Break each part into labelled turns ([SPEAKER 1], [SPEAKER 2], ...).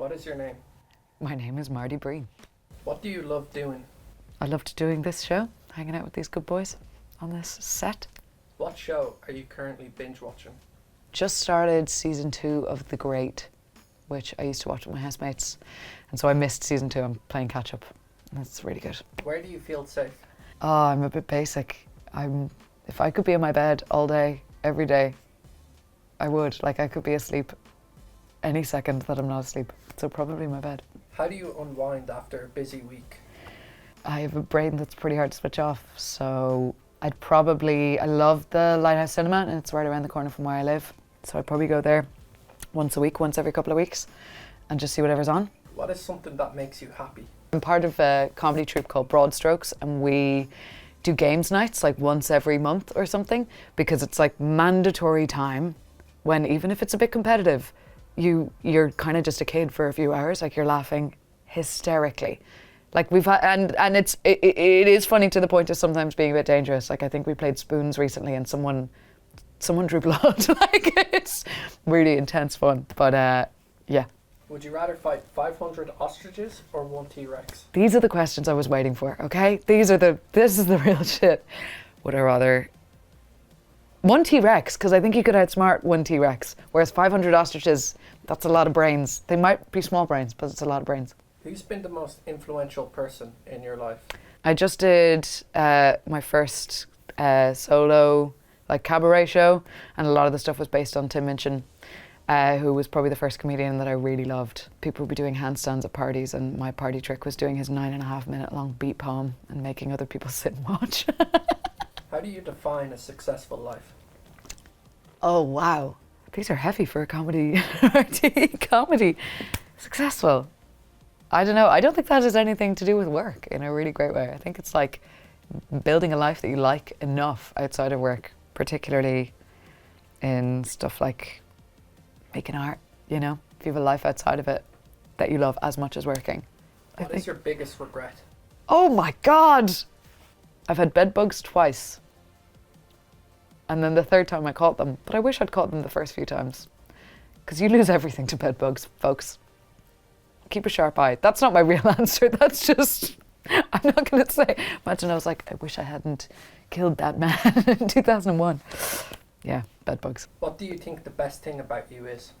[SPEAKER 1] What is your name?
[SPEAKER 2] My name is Marty Breen.
[SPEAKER 1] What do you love doing?
[SPEAKER 2] I loved doing this show, hanging out with these good boys on this set.
[SPEAKER 1] What show are you currently binge watching?
[SPEAKER 2] Just started season 2 of The Great, which I used to watch with my housemates. And so I missed season 2. I'm playing catch up. And it's really good.
[SPEAKER 1] Where do you feel safe?
[SPEAKER 2] Oh, I'm a bit basic. If I could be in my bed all day, every day, I would. Like, I could be asleep any second that I'm not asleep. So probably my bed.
[SPEAKER 1] How do you unwind after a busy week?
[SPEAKER 2] I have a brain that's pretty hard to switch off, so I love the Lighthouse Cinema, and it's right around the corner from where I live. So I'd probably go there once a week, once every couple of weeks, and just see whatever's on.
[SPEAKER 1] What is something that makes you happy?
[SPEAKER 2] I'm part of a comedy troupe called Broad Strokes, and we do games nights like once every month or something, because it's like mandatory time when, even if it's a bit competitive, you're kind of just a kid for a few hours, like you're laughing hysterically. Like we've had, and it is funny to the point of sometimes being a bit dangerous. Like I think we played Spoons recently and someone drew blood. Like it's really intense fun, but yeah.
[SPEAKER 1] Would you rather fight 500 ostriches or 1 T-Rex?
[SPEAKER 2] These are the questions I was waiting for, okay? This is the real shit. Would I rather 1 T-Rex, because I think you could outsmart 1 T-Rex, whereas 500 ostriches, that's a lot of brains. They might be small brains, but it's a lot of brains.
[SPEAKER 1] Who's been the most influential person in your life?
[SPEAKER 2] I just did my first solo cabaret show, and a lot of the stuff was based on Tim Minchin, who was probably the first comedian that I really loved. People would be doing handstands at parties, and my party trick was doing his 9.5 minute long beat poem and making other people sit and watch.
[SPEAKER 1] How do you define a successful life?
[SPEAKER 2] Oh wow, these are heavy for a comedy. Comedy. Successful. I don't know. I don't think that has anything to do with work in a really great way. I think it's like building a life that you like enough outside of work, particularly in stuff like making art, you know? If you have a life outside of it that you love as much as working.
[SPEAKER 1] What is your biggest regret?
[SPEAKER 2] Oh my God! I've had bed bugs twice. And then the third time I caught them, but I wish I'd caught them the first few times. Because you lose everything to bed bugs, folks. Keep a sharp eye. That's not my real answer. That's just, I'm not going to say. Imagine I was like, I wish I hadn't killed that man in 2001. Yeah, bed bugs.
[SPEAKER 1] What do you think the best thing about you is?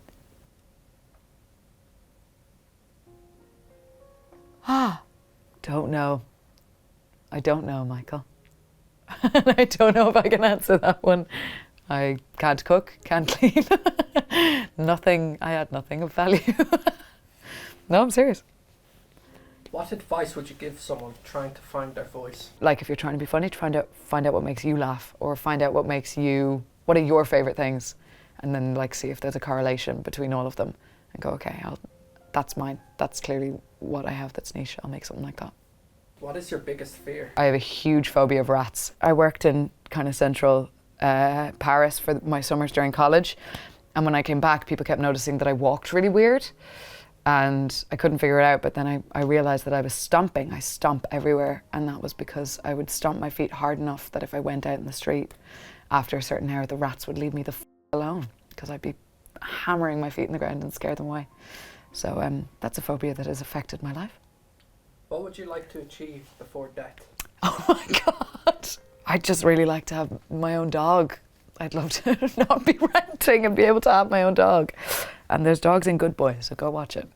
[SPEAKER 2] Don't know. I don't know, Michael. I don't know if I can answer that one. I can't cook, can't clean. Nothing, I had nothing of value. No, I'm serious.
[SPEAKER 1] What advice would you give someone trying to find their voice?
[SPEAKER 2] Like if you're trying to be funny, find out what makes you laugh, or find out what are your favourite things, and then like see if there's a correlation between all of them, and go, okay, that's mine. That's clearly what I have that's niche. I'll make something like that.
[SPEAKER 1] What is your biggest fear?
[SPEAKER 2] I have a huge phobia of rats. I worked in kind of central Paris for my summers during college, and when I came back, people kept noticing that I walked really weird. And I couldn't figure it out, but then I realised that I was stomping. I stomp everywhere, and that was because I would stomp my feet hard enough that if I went out in the street after a certain hour, the rats would leave me the alone, because I'd be hammering my feet in the ground and scare them away. So that's a phobia that has affected my life.
[SPEAKER 1] What would you like to achieve before death?
[SPEAKER 2] Oh my God. I'd just really like to have my own dog. I'd love to not be renting and be able to have my own dog. And there's dogs in Good Boy, so go watch it.